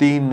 3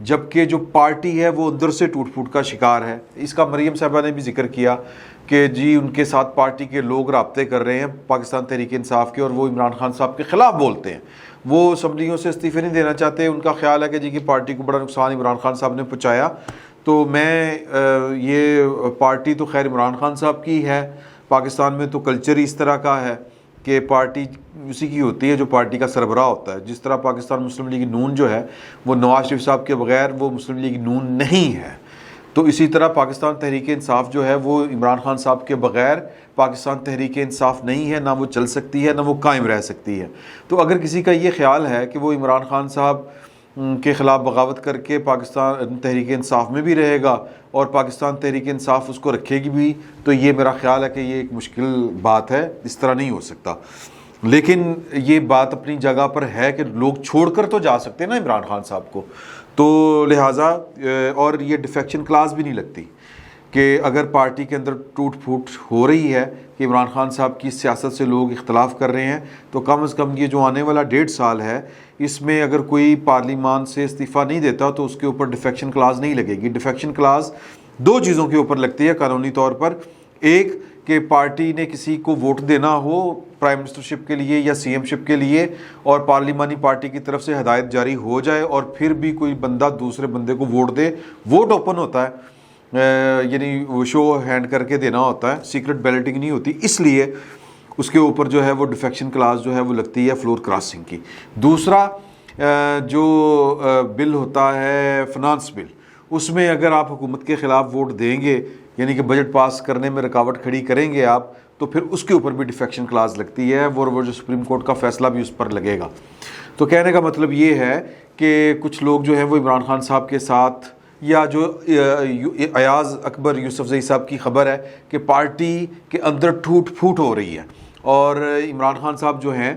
جبکہ جو پارٹی ہے وہ اندر سے ٹوٹ پھوٹ کا شکار ہے. اس کا مریم صاحبہ نے بھی ذکر کیا کہ جی ان کے ساتھ پارٹی کے لوگ رابطے کر رہے ہیں پاکستان تحریک انصاف کے، اور وہ عمران خان صاحب کے خلاف بولتے ہیں. وہ اسمبلیوں سے استعفے نہیں دینا چاہتے. ان کا خیال ہے کہ جی کہ پارٹی کو بڑا نقصان عمران خان صاحب نے پہنچایا. تو میں یہ پارٹی تو خیر عمران خان صاحب کی ہے، پاکستان میں تو کلچر ہی اس طرح کا ہے کہ پارٹی اسی کی ہوتی ہے جو پارٹی کا سربراہ ہوتا ہے. جس طرح پاکستان مسلم لیگ نون جو ہے وہ نواز شریف صاحب کے بغیر وہ مسلم لیگ نون نہیں ہے، تو اسی طرح پاکستان تحریک انصاف جو ہے وہ عمران خان صاحب کے بغیر پاکستان تحریک انصاف نہیں ہے، نہ وہ چل سکتی ہے نہ وہ قائم رہ سکتی ہے. تو اگر کسی کا یہ خیال ہے کہ وہ عمران خان صاحب کے خلاف بغاوت کر کے پاکستان تحریک انصاف میں بھی رہے گا اور پاکستان تحریک انصاف اس کو رکھے گی بھی، تو یہ میرا خیال ہے کہ یہ ایک مشکل بات ہے، اس طرح نہیں ہو سکتا. لیکن یہ بات اپنی جگہ پر ہے کہ لوگ چھوڑ کر تو جا سکتے ہیں نا عمران خان صاحب کو. تو لہٰذا اور یہ ڈیفیکشن کلاس بھی نہیں لگتی کہ اگر پارٹی کے اندر ٹوٹ پھوٹ ہو رہی ہے کہ عمران خان صاحب کی سیاست سے لوگ اختلاف کر رہے ہیں، تو کم از کم یہ جو آنے والا 1.5 سال ہے اس میں اگر کوئی پارلیمان سے استعفیٰ نہیں دیتا تو اس کے اوپر ڈیفیکشن کلاس نہیں لگے گی. ڈیفیکشن کلاس 2 چیزوں کے اوپر لگتی ہے قانونی طور پر. ایک کہ پارٹی نے کسی کو ووٹ دینا ہو پرائم منسٹرشپ کے لیے یا سی ایم شپ کے لیے، اور پارلیمانی پارٹی کی طرف سے ہدایت جاری ہو جائے اور پھر بھی کوئی بندہ دوسرے بندے کو ووٹ دے. ووٹ اوپن ہوتا ہے، یعنی وہ شو ہینڈ کر کے دینا ہوتا ہے، سیکرٹ بیلٹنگ نہیں ہوتی، اس لیے اس کے اوپر جو ہے وہ ڈیفیکشن کلاس جو ہے وہ لگتی ہے فلور کراسنگ کی. دوسرا جو بل ہوتا ہے فنانس بل، اس میں اگر آپ حکومت کے خلاف ووٹ دیں گے، یعنی کہ بجٹ پاس کرنے میں رکاوٹ کھڑی کریں گے آپ، تو پھر اس کے اوپر بھی ڈیفیکشن کلاس لگتی ہے، وہ جو سپریم کورٹ کا فیصلہ بھی اس پر لگے گا. تو کہنے کا مطلب یہ ہے کہ کچھ لوگ جو ہیں وہ عمران خان صاحب کے ساتھ، یا جو ایاز اکبر یوسفزئی صاحب کی خبر ہے کہ پارٹی کے اندر ٹوٹ پھوٹ ہو رہی ہے اور عمران خان صاحب جو ہیں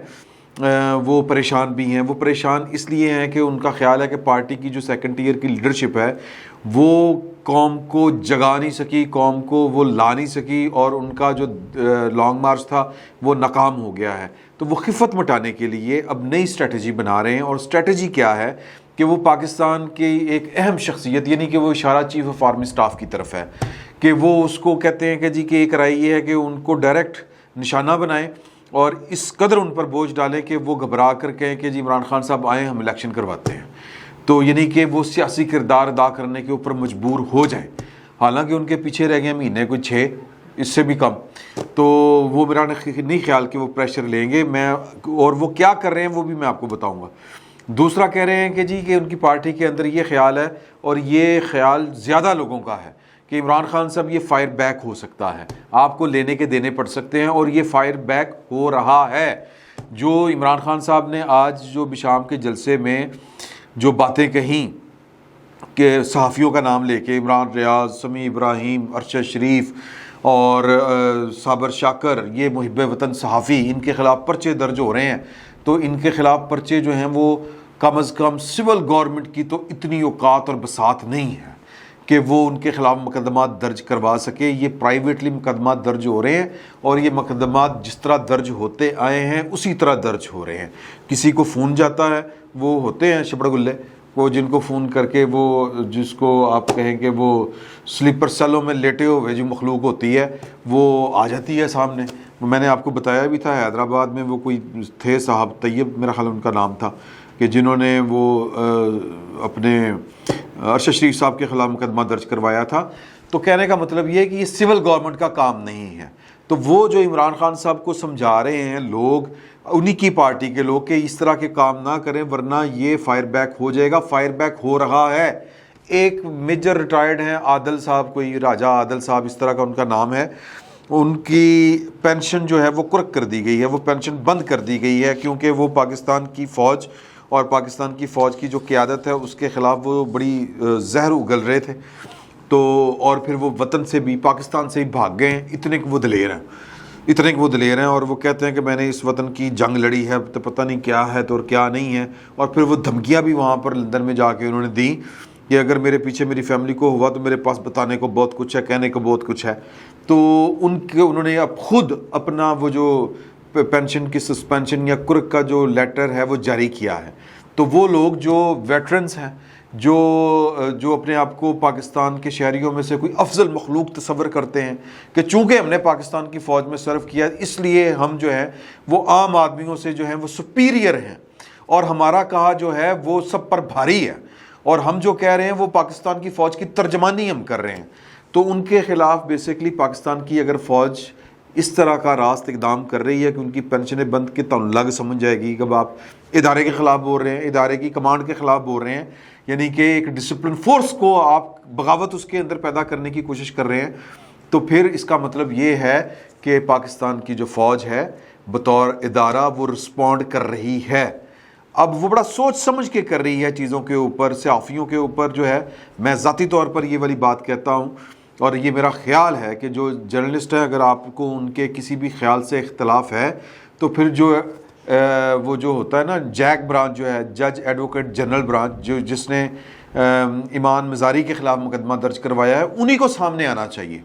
وہ پریشان بھی ہیں. وہ پریشان اس لیے ہیں کہ ان کا خیال ہے کہ پارٹی کی جو سیکنڈ ٹیئر کی لیڈرشپ ہے وہ قوم کو جگا نہیں سکی، قوم کو وہ لا نہیں سکی، اور ان کا جو لانگ مارچ تھا وہ ناکام ہو گیا ہے. تو وہ خفت مٹانے کے لیے اب نئی اسٹریٹجی بنا رہے ہیں. اور اسٹریٹجی کیا ہے کہ وہ پاکستان کی ایک اہم شخصیت، یعنی کہ وہ اشارہ چیف آف آرمی اسٹاف کی طرف ہے کہ وہ اس کو کہتے ہیں کہ جی کہ ایک رائے یہ ہے کہ ان کو ڈائریکٹ نشانہ بنائیں اور اس قدر ان پر بوجھ ڈالیں کہ وہ گھبرا کر کہیں کہ جی عمران خان صاحب آئیں ہم الیکشن کرواتے ہیں. تو یعنی کہ وہ سیاسی کردار ادا کرنے کے اوپر مجبور ہو جائیں. حالانکہ ان کے پیچھے رہ گئے مہینے کوئی 6 اس سے بھی کم، تو وہ میرا نہیں خیال کہ وہ پریشر لیں گے. اور وہ کیا کر رہے ہیں وہ بھی میں آپ کو بتاؤں گا. دوسرا کہہ رہے ہیں کہ جی کہ ان کی پارٹی کے اندر یہ خیال ہے، اور یہ خیال زیادہ لوگوں کا ہے، کہ عمران خان صاحب یہ فائر بیک ہو سکتا ہے، آپ کو لینے کے دینے پڑ سکتے ہیں، اور یہ فائر بیک ہو رہا ہے. جو عمران خان صاحب نے آج جو بشام کے جلسے میں جو باتیں کہیں کہ صحافیوں کا نام لے کے، عمران ریاض، سمیع ابراہیم، ارشد شریف اور صابر شاکر، یہ محب وطن صحافی، ان کے خلاف پرچے درج ہو رہے ہیں. تو ان کے خلاف پرچے جو ہیں وہ کم از کم سول گورنمنٹ کی تو اتنی اوقات اور بساط نہیں ہے کہ وہ ان کے خلاف مقدمات درج کروا سکے. یہ پرائیویٹلی مقدمات درج ہو رہے ہیں، اور یہ مقدمات جس طرح درج ہوتے آئے ہیں اسی طرح درج ہو رہے ہیں. کسی کو فون جاتا ہے، وہ ہوتے ہیں شبڑ گلے، وہ جن کو فون کر کے وہ جس کو آپ کہیں کہ وہ سلیپر سیلوں میں لیٹے ہوئے جو مخلوق ہوتی ہے وہ آ جاتی ہے سامنے. میں نے آپ کو بتایا بھی تھا حیدرآباد میں وہ کوئی تھے صاحب، طیب میرا خیال ان کا نام تھا، کہ جنہوں نے وہ اپنے ارشد شریف صاحب کے خلاف مقدمہ درج کروایا تھا. تو کہنے کا مطلب یہ ہے کہ یہ سول گورنمنٹ کا کام نہیں ہے. تو وہ جو عمران خان صاحب کو سمجھا رہے ہیں لوگ، انہی کی پارٹی کے لوگ، کہ اس طرح کے کام نہ کریں ورنہ یہ فائر بیک ہو جائے گا. فائر بیک ہو رہا ہے. ایک میجر ریٹائرڈ ہیں عادل صاحب، کوئی راجہ عادل صاحب اس طرح کا ان کا نام ہے، ان کی پینشن جو ہے وہ کرک کر دی گئی ہے، وہ پینشن بند کر دی گئی ہے، کیونکہ وہ پاکستان کی فوج اور پاکستان کی فوج کی جو قیادت ہے اس کے خلاف وہ بڑی زہر اگل رہے تھے. تو اور پھر وہ وطن سے بھی، پاکستان سے ہی بھاگ گئے ہیں. اتنے کہ وہ دلیر ہیں اور وہ کہتے ہیں کہ میں نے اس وطن کی جنگ لڑی ہے، تو پتہ نہیں کیا ہے تو اور کیا نہیں ہے. اور پھر وہ دھمکیاں بھی وہاں پر لندن میں جا کے انہوں نے دی کہ اگر میرے پیچھے میری فیملی کو ہوا تو میرے پاس بتانے کو بہت کچھ ہے، کہنے کو بہت کچھ ہے. تو انہوں نے اب خود اپنا وہ جو پینشن کی سسپینشن یا کرک کا جو لیٹر ہے وہ جاری کیا ہے. تو وہ لوگ جو ویٹرنز ہیں، جو اپنے آپ کو پاکستان کے شہریوں میں سے کوئی افضل مخلوق تصور کرتے ہیں کہ چونکہ ہم نے پاکستان کی فوج میں سرو کیا اس لیے ہم جو ہیں وہ عام آدمیوں سے جو ہیں وہ سپیریئر ہیں اور ہمارا کہا جو ہے وہ سب پر بھاری ہے اور ہم جو کہہ رہے ہیں وہ پاکستان کی فوج کی ترجمانی ہم کر رہے ہیں، تو ان کے خلاف بیسیکلی پاکستان کی اگر فوج اس طرح کا راست اقدام کر رہی ہے کہ ان کی پینشنیں بند کے تو الگ سمجھ جائے گی کہ آپ ادارے کے خلاف بول رہے ہیں، ادارے کی کمانڈ کے خلاف بول رہے ہیں، یعنی کہ ایک ڈسپلن فورس کو آپ بغاوت اس کے اندر پیدا کرنے کی کوشش کر رہے ہیں، تو پھر اس کا مطلب یہ ہے کہ پاکستان کی جو فوج ہے بطور ادارہ وہ رسپونڈ کر رہی ہے۔ اب وہ بڑا سوچ سمجھ کے کر رہی ہے چیزوں کے اوپر، صحافیوں کے اوپر جو ہے۔ میں ذاتی طور پر یہ والی بات کہتا ہوں اور یہ میرا خیال ہے کہ جو جرنلسٹ ہیں اگر آپ کو ان کے کسی بھی خیال سے اختلاف ہے تو پھر جو وہ جو ہوتا ہے نا جیک برانچ جو ہے جج ایڈوکیٹ جنرل برانچ جس نے ایمان مزاری کے خلاف مقدمہ درج کروایا ہے انہی کو سامنے آنا چاہیے،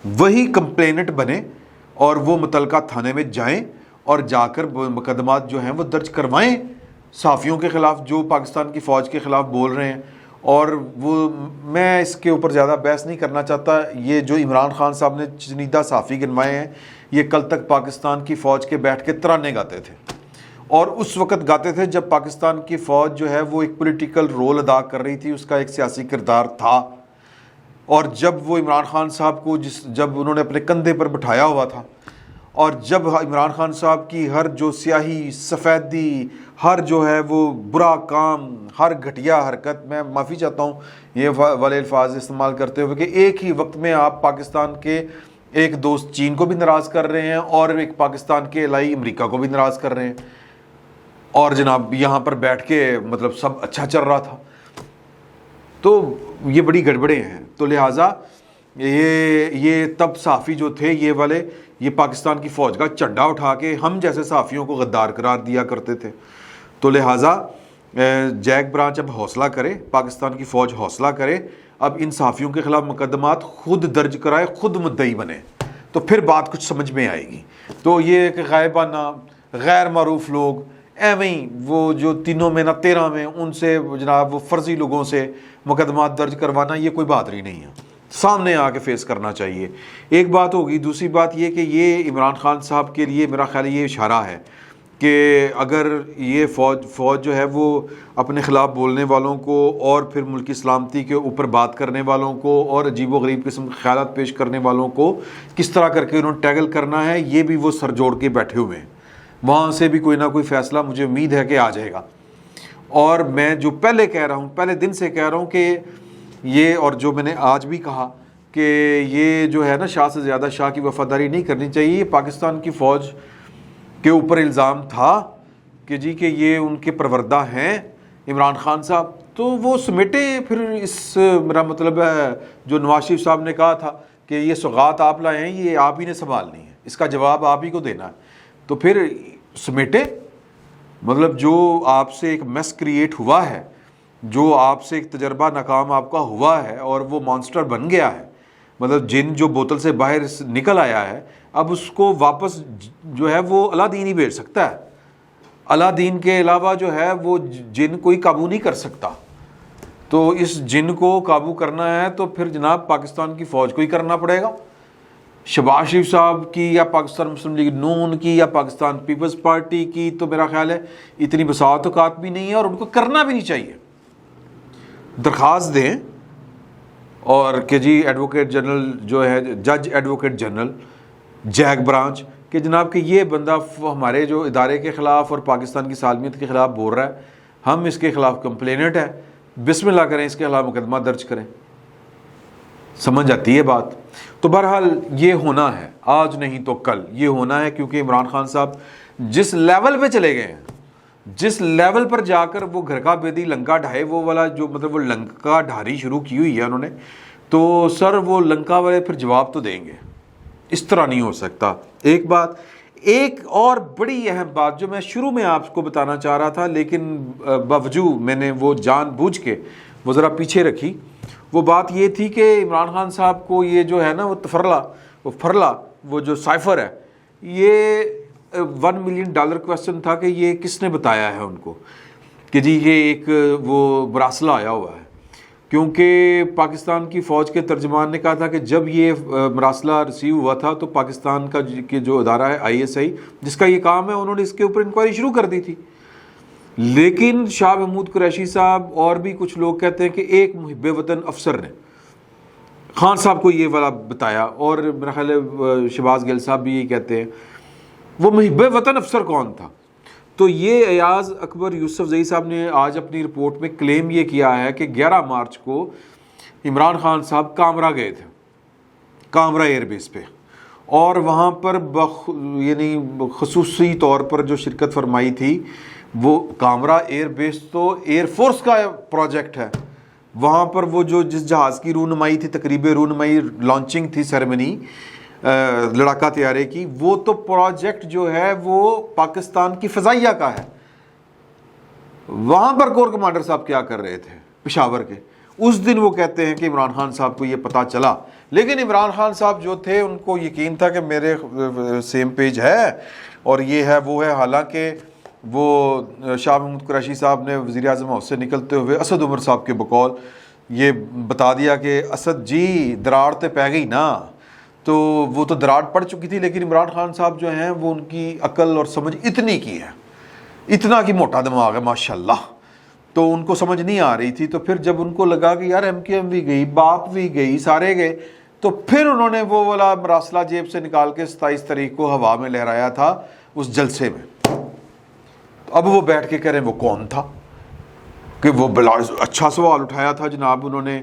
وہی کمپلیننٹ بنے اور وہ متعلقہ تھانے میں جائیں اور جا کر مقدمات جو ہیں وہ درج کروائیں صحافیوں کے خلاف جو پاکستان کی فوج کے خلاف بول رہے ہیں۔ اور وہ میں اس کے اوپر زیادہ بحث نہیں کرنا چاہتا، یہ جو عمران خان صاحب نے چنیدہ صحافی گنوائے ہیں یہ کل تک پاکستان کی فوج کے بیٹھ کے ترانے گاتے تھے اور اس وقت گاتے تھے جب پاکستان کی فوج جو ہے وہ ایک پولیٹیکل رول ادا کر رہی تھی، اس کا ایک سیاسی کردار تھا، اور جب وہ عمران خان صاحب کو جب انہوں نے اپنے کندھے پر بٹھایا ہوا تھا اور جب عمران خان صاحب کی ہر جو سیاہی سفیدی ہر جو ہے وہ برا کام ہر گھٹیا حرکت، میں معافی چاہتا ہوں یہ والے الفاظ استعمال کرتے ہوئے کہ ایک ہی وقت میں آپ پاکستان کے ایک دوست چین کو بھی ناراض کر رہے ہیں اور ایک پاکستان کے الہی امریکہ کو بھی ناراض کر رہے ہیں، اور جناب یہاں پر بیٹھ کے مطلب سب اچھا چل رہا تھا، تو یہ بڑی گڑبڑیں ہیں۔ تو لہٰذا یہ تب صحافی جو تھے یہ والے یہ پاکستان کی فوج کا چنڈا اٹھا کے ہم جیسے صحافیوں کو غدار قرار دیا کرتے تھے، تو لہٰذا جیک برانچ اب حوصلہ کرے، پاکستان کی فوج حوصلہ کرے، اب ان صحافیوں کے خلاف مقدمات خود درج کرائے، خود مدعی بنے، تو پھر بات کچھ سمجھ میں آئے گی۔ تو یہ کہ غائبانہ غیر معروف لوگ ایویں ہی وہ جو تینوں میں نہ 13 میں ان سے جناب وہ فرضی لوگوں سے مقدمات درج کروانا یہ کوئی بات نہیں ہے، سامنے آ کے فیس کرنا چاہیے۔ ایک بات ہوگی، دوسری بات یہ کہ یہ عمران خان صاحب کے لیے میرا خیال یہ اشارہ ہے کہ اگر یہ فوج جو ہے وہ اپنے خلاف بولنے والوں کو اور پھر ملکی سلامتی کے اوپر بات کرنے والوں کو اور عجیب و غریب قسم کے خیالات پیش کرنے والوں کو کس طرح کر کے انہوں نے ٹیگل کرنا ہے، یہ بھی وہ سر جوڑ کے بیٹھے ہوئے ہیں، وہاں سے بھی کوئی نہ کوئی فیصلہ مجھے امید ہے کہ آ جائے گا۔ اور میں جو پہلے کہہ رہا ہوں، پہلے دن سے کہہ رہا ہوں کہ یہ، اور جو میں نے آج بھی کہا کہ یہ جو ہے نا شاہ سے زیادہ شاہ کی وفاداری نہیں کرنی چاہیے۔ یہ پاکستان کی فوج کے اوپر الزام تھا کہ جی کہ یہ ان کے پروردہ ہیں عمران خان صاحب، تو وہ سمیٹے پھر اس، میرا مطلب ہے جو نواز شریف صاحب نے کہا تھا کہ یہ سوغات آپ لائے ہیں یہ آپ ہی نے سنبھالنی ہے، اس کا جواب آپ ہی کو دینا ہے، تو پھر سمیٹے، مطلب جو آپ سے ایک میس کریٹ ہوا ہے، جو آپ سے ایک تجربہ ناکام آپ کا ہوا ہے اور وہ مانسٹر بن گیا ہے، مطلب جن جو بوتل سے باہر نکل آیا ہے، اب اس کو واپس جو ہے وہ اللہ دین ہی بھیج سکتا ہے، اللہ دین کے علاوہ جو ہے وہ جن کوئی قابو نہیں کر سکتا، تو اس جن کو قابو کرنا ہے تو پھر جناب پاکستان کی فوج کو ہی کرنا پڑے گا۔ شہباز شریف صاحب کی یا پاکستان مسلم لیگ نون کی یا پاکستان پیپلز پارٹی کی تو میرا خیال ہے اتنی بساط اوقات بھی نہیں ہے اور ان کو کرنا بھی نہیں چاہیے۔ درخواست دیں اور کہ جی ایڈوکیٹ جنرل جو ہے جج ایڈوکیٹ جنرل جیک برانچ کہ جناب کہ یہ بندہ ہمارے جو ادارے کے خلاف اور پاکستان کی سالمیت کے خلاف بول رہا ہے، ہم اس کے خلاف کمپلیننٹ ہے، بسم اللہ کریں، اس کے خلاف مقدمہ درج کریں۔ سمجھ آتی ہے بات؟ تو بہرحال یہ ہونا ہے، آج نہیں تو کل یہ ہونا ہے، کیونکہ عمران خان صاحب جس لیول پہ چلے گئے ہیں، جس لیول پر جا کر وہ گھر کا بیدی لنکا ڈھائے وہ والا جو مطلب وہ لنکا ڈھاری شروع کی ہوئی ہے انہوں نے، تو سر وہ لنکا والے پھر جواب تو دیں گے، اس طرح نہیں ہو سکتا۔ ایک بات، ایک اور بڑی اہم بات جو میں شروع میں آپ کو بتانا چاہ رہا تھا لیکن باوجود میں نے وہ جان بوجھ کے وہ ذرا پیچھے رکھی، وہ بات یہ تھی کہ عمران خان صاحب کو یہ جو ہے نا وہ پھرلا وہ جو سائفر ہے، یہ $1 ملین کویسچن تھا کہ یہ کس نے بتایا ہے ان کو۔ کہ جی یہ ایک وہ مراسلہ آیا ہوا ہے، کیونکہ پاکستان کی فوج کے ترجمان نے کہا تھا کہ جب یہ مراسلہ ریسیو ہوا تھا تو پاکستان کا جو ادارہ ہے ISI جس کا یہ کام ہے، انہوں نے اس کے اوپر انکوائری شروع کر دی تھی، لیکن شاہ محمود قریشی صاحب اور بھی کچھ لوگ کہتے ہیں کہ ایک محب وطن افسر نے خان صاحب کو یہ والا بتایا، اور میرا خیال ہے شہباز گل صاحب بھی یہی کہتے ہیں۔ وہ محب وطن افسر کون تھا؟ تو یہ ایاز اکبر یوسف زئی صاحب نے آج اپنی رپورٹ میں کلیم یہ کیا ہے کہ 11 مارچ کو عمران خان صاحب کامرا گئے تھے، کامرا ایئر بیس پہ، اور وہاں پر یعنی خصوصی طور پر جو شرکت فرمائی تھی، وہ کامرا ایئر بیس تو ایئر فورس کا پروجیکٹ ہے، وہاں پر وہ جو جس جہاز کی رونمائی تھی، تقریب رونمائی لانچنگ تھی سیریمنی لڑاکا طیارے کی، وہ تو پروجیکٹ جو ہے وہ پاکستان کی فضائیہ کا ہے۔ وہاں پر کور کمانڈر صاحب کیا کر رہے تھے پشاور کے؟ اس دن وہ کہتے ہیں کہ عمران خان صاحب کو یہ پتہ چلا، لیکن عمران خان صاحب جو تھے ان کو یقین تھا کہ میرے سیم پیج ہے اور یہ ہے وہ ہے، حالانکہ وہ شاہ محمود قریشی صاحب نے وزیر اعظم ہاؤس سے نکلتے ہوئے اسد عمر صاحب کے بقول یہ بتا دیا کہ اسد جی دراڑ تے پہ گئی نا، تو وہ تو دراڑ پڑ چکی تھی، لیکن عمران خان صاحب جو ہیں وہ ان کی عقل اور سمجھ اتنی کی ہے، اتنا کی موٹا دماغ ہے ماشاءاللہ، تو ان کو سمجھ نہیں آ رہی تھی۔ تو پھر جب ان کو لگا کہ یار MKM بھی گئی، باپ بھی گئی، سارے گئے، تو پھر انہوں نے وہ والا مراسلہ جیب سے نکال کے 27 تاریخ کو ہوا میں لہرایا تھا اس جلسے میں۔ اب وہ بیٹھ کے کہہ رہے ہیں وہ کون تھا، کہ وہ بلا اچھا سوال اٹھایا تھا جناب، انہوں نے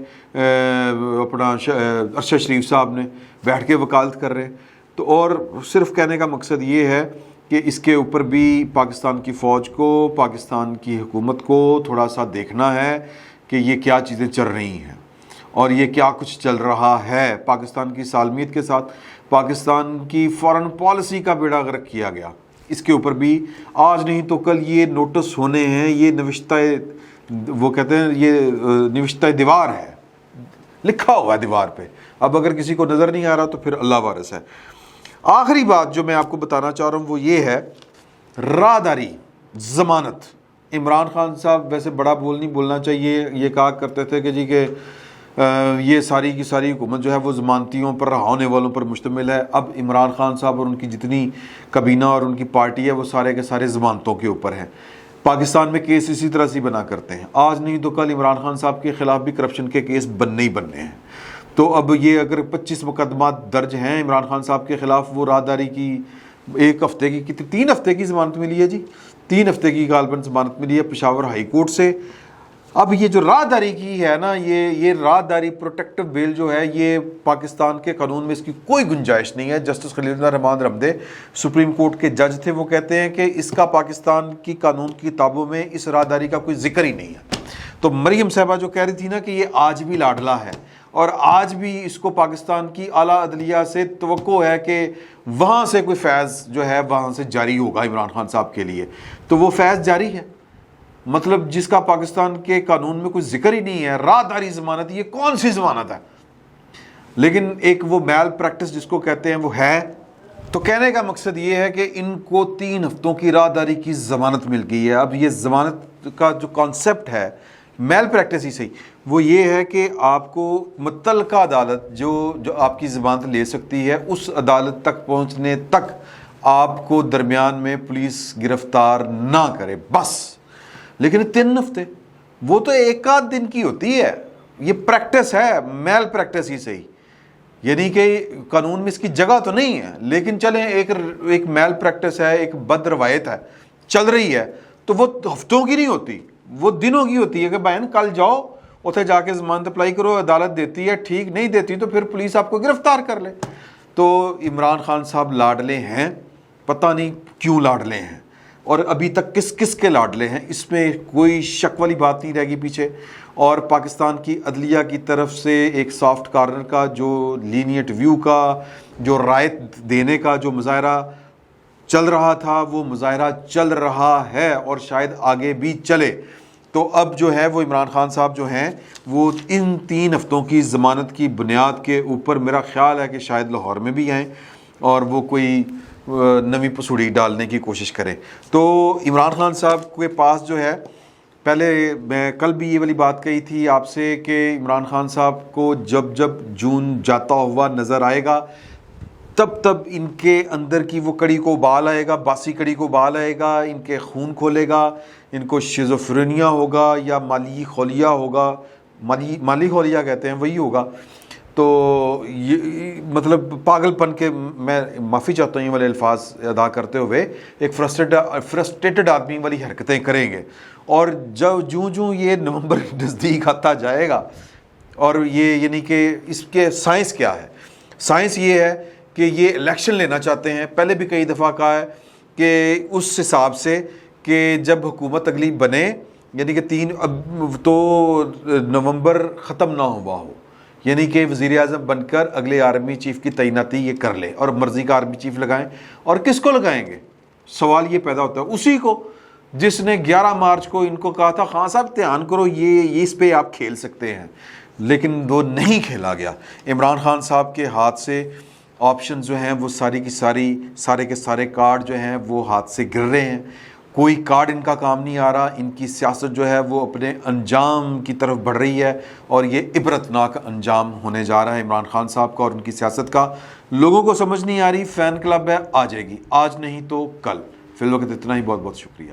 اپنا ارشد شریف صاحب نے بیٹھ کے وکالت کر رہے، تو اور صرف کہنے کا مقصد یہ ہے کہ اس کے اوپر بھی پاکستان کی فوج کو، پاکستان کی حکومت کو تھوڑا سا دیکھنا ہے کہ یہ کیا چیزیں چل رہی ہیں اور یہ کیا کچھ چل رہا ہے۔ پاکستان کی سالمیت کے ساتھ پاکستان کی فارن پالیسی کا بیڑا غرق کیا گیا، اس کے اوپر بھی آج نہیں تو کل یہ نوٹس ہونے ہیں، یہ نوشتہ، وہ کہتے ہیں یہ نوشتہ دیوار ہے، لکھا ہوا ہے دیوار پہ، اب اگر کسی کو نظر نہیں آ رہا تو پھر اللہ وارث ہے۔ آخری بات جو میں آپ کو بتانا چاہ رہا ہوں وہ یہ ہے راہداری، ضمانت۔ عمران خان صاحب ویسے بڑا بول نہیں بولنا چاہیے، یہ کہا کرتے تھے کہ جی کہ یہ ساری کی ساری حکومت جو ہے وہ ضمانتیوں پر، رہا ہونے والوں پر مشتمل ہے۔ اب عمران خان صاحب اور ان کی جتنی کابینہ اور ان کی پارٹی ہے وہ سارے کے سارے ضمانتوں کے اوپر ہیں۔ پاکستان میں کیس اسی طرح سے بنا کرتے ہیں، آج نہیں تو کل عمران خان صاحب کے خلاف بھی کرپشن کے کیس بننے ہی بننے ہیں۔ تو اب یہ اگر 25 مقدمات درج ہیں عمران خان صاحب کے خلاف، وہ راہداری کی ایک ہفتے کی 3 ہفتے کی ضمانت ملی ہے جی، 3 ہفتے کی غالباً ضمانت ملی ہے پشاور ہائی کورٹ سے۔ اب یہ جو راہداری کی ہے نا، یہ راہداری پروٹیکٹیو بیل جو ہے، یہ پاکستان کے قانون میں اس کی کوئی گنجائش نہیں ہے۔ جسٹس خلیل الرحمان رمدے سپریم کورٹ کے جج تھے، وہ کہتے ہیں کہ اس کا پاکستان کی قانون کی کتابوں میں اس راہداری کا کوئی ذکر ہی نہیں ہے۔ تو مریم صاحبہ جو کہہ رہی تھی نا کہ یہ آج بھی لاڈلا ہے اور آج بھی اس کو پاکستان کی اعلیٰ عدلیہ سے توقع ہے کہ وہاں سے کوئی فیض جو ہے وہاں سے جاری ہوگا عمران خان صاحب کے لیے، تو وہ فیض جاری ہے، مطلب جس کا پاکستان کے قانون میں کوئی ذکر ہی نہیں ہے۔ راہداری ضمانت، یہ کون سی ضمانت ہے؟ لیکن ایک وہ میل پریکٹس جس کو کہتے ہیں وہ ہے۔ تو کہنے کا مقصد یہ ہے کہ ان کو 3 ہفتوں کی راہداری کی ضمانت مل گئی ہے۔ اب یہ ضمانت کا جو کانسیپٹ ہے، میل پریکٹس ہی صحیح، وہ یہ ہے کہ آپ کو متعلقہ عدالت جو آپ کی ضمانت لے سکتی ہے، اس عدالت تک پہنچنے تک آپ کو درمیان میں پولیس گرفتار نہ کرے بس۔ لیکن 3 ہفتے وہ تو 1 دن کی ہوتی ہے، یہ پریکٹس ہے، میل پریکٹس ہی صحیح، یعنی کہ قانون میں اس کی جگہ تو نہیں ہے، لیکن چلیں ایک میل پریکٹس ہے، ایک بد روایت ہے، چل رہی ہے، تو وہ ہفتوں کی نہیں ہوتی، وہ دنوں کی ہوتی ہے کہ بہن کل جاؤ اتنے جا کے ضمانت اپلائی کرو، عدالت دیتی ہے ٹھیک، نہیں دیتی تو پھر پولیس آپ کو گرفتار کر لے۔ تو عمران خان صاحب لاڈلے ہیں، پتہ نہیں کیوں لاڈلے ہیں، اور ابھی تک کس کس کے لاڈلے ہیں، اس میں کوئی شک والی بات نہیں رہ گی پیچھے۔ اور پاکستان کی عدلیہ کی طرف سے ایک سافٹ کارنر کا، جو لینیٹ ویو کا، جو رائت دینے کا جو مظاہرہ چل رہا تھا، وہ مظاہرہ چل رہا ہے اور شاید آگے بھی چلے۔ تو اب جو ہے وہ عمران خان صاحب جو ہیں وہ ان 3 ہفتوں کی ضمانت کی بنیاد کے اوپر میرا خیال ہے کہ شاید لاہور میں بھی آئیں اور وہ کوئی نوی پسوڑی ڈالنے کی کوشش کریں۔ تو عمران خان صاحب کے پاس جو ہے پہلے میں کل بھی یہ والی بات کہی تھی آپ سے کہ عمران خان صاحب کو جب جب جون جاتا ہوا نظر آئے گا تب تب ان کے اندر کی وہ کڑی کو ابال آئے گا، باسی کڑی کو ابال آئے گا، ان کے خون کھولے گا، ان کو شیزوفرینیا ہوگا یا مالی خولیا ہوگا، مالی خولیا کہتے ہیں، وہی ہوگا. تو یہ مطلب پاگل پن کے، میں معافی چاہتا ہوں یہ والے الفاظ ادا کرتے ہوئے، ایک فرسٹریٹڈ آدمی والی حرکتیں کریں گے. اور جوں یہ نومبر نزدیک آتا جائے گا، اور یہ یعنی کہ اس کے سائنس کیا ہے؟ سائنس یہ ہے کہ یہ الیکشن لینا چاہتے ہیں. پہلے بھی کئی دفعہ کہا ہے کہ اس حساب سے کہ جب حکومت اگلی بنے، یعنی کہ 3 تو نومبر ختم نہ ہوا ہو، یعنی کہ وزیر اعظم بن کر اگلے آرمی چیف کی تعیناتی یہ کر لے اور مرضی کا آرمی چیف لگائیں. اور کس کو لگائیں گے؟ سوال یہ پیدا ہوتا ہے اسی کو جس نے 11 مارچ کو ان کو کہا تھا خان صاحب دھیان کرو، یہ اس پہ آپ کھیل سکتے ہیں، لیکن وہ نہیں کھیلا گیا. عمران خان صاحب کے ہاتھ سے آپشن جو ہیں وہ سارے کے سارے کارڈ جو ہیں وہ ہاتھ سے گر رہے ہیں. کوئی کارڈ ان کا کام نہیں آ رہا. ان کی سیاست جو ہے وہ اپنے انجام کی طرف بڑھ رہی ہے، اور یہ عبرتناک انجام ہونے جا رہا ہے عمران خان صاحب کا اور ان کی سیاست کا. لوگوں کو سمجھ نہیں آ رہی. فین کلب ہے، آ جائے گی، آج نہیں تو کل. فی الوقت اتنا ہی. بہت بہت شکریہ.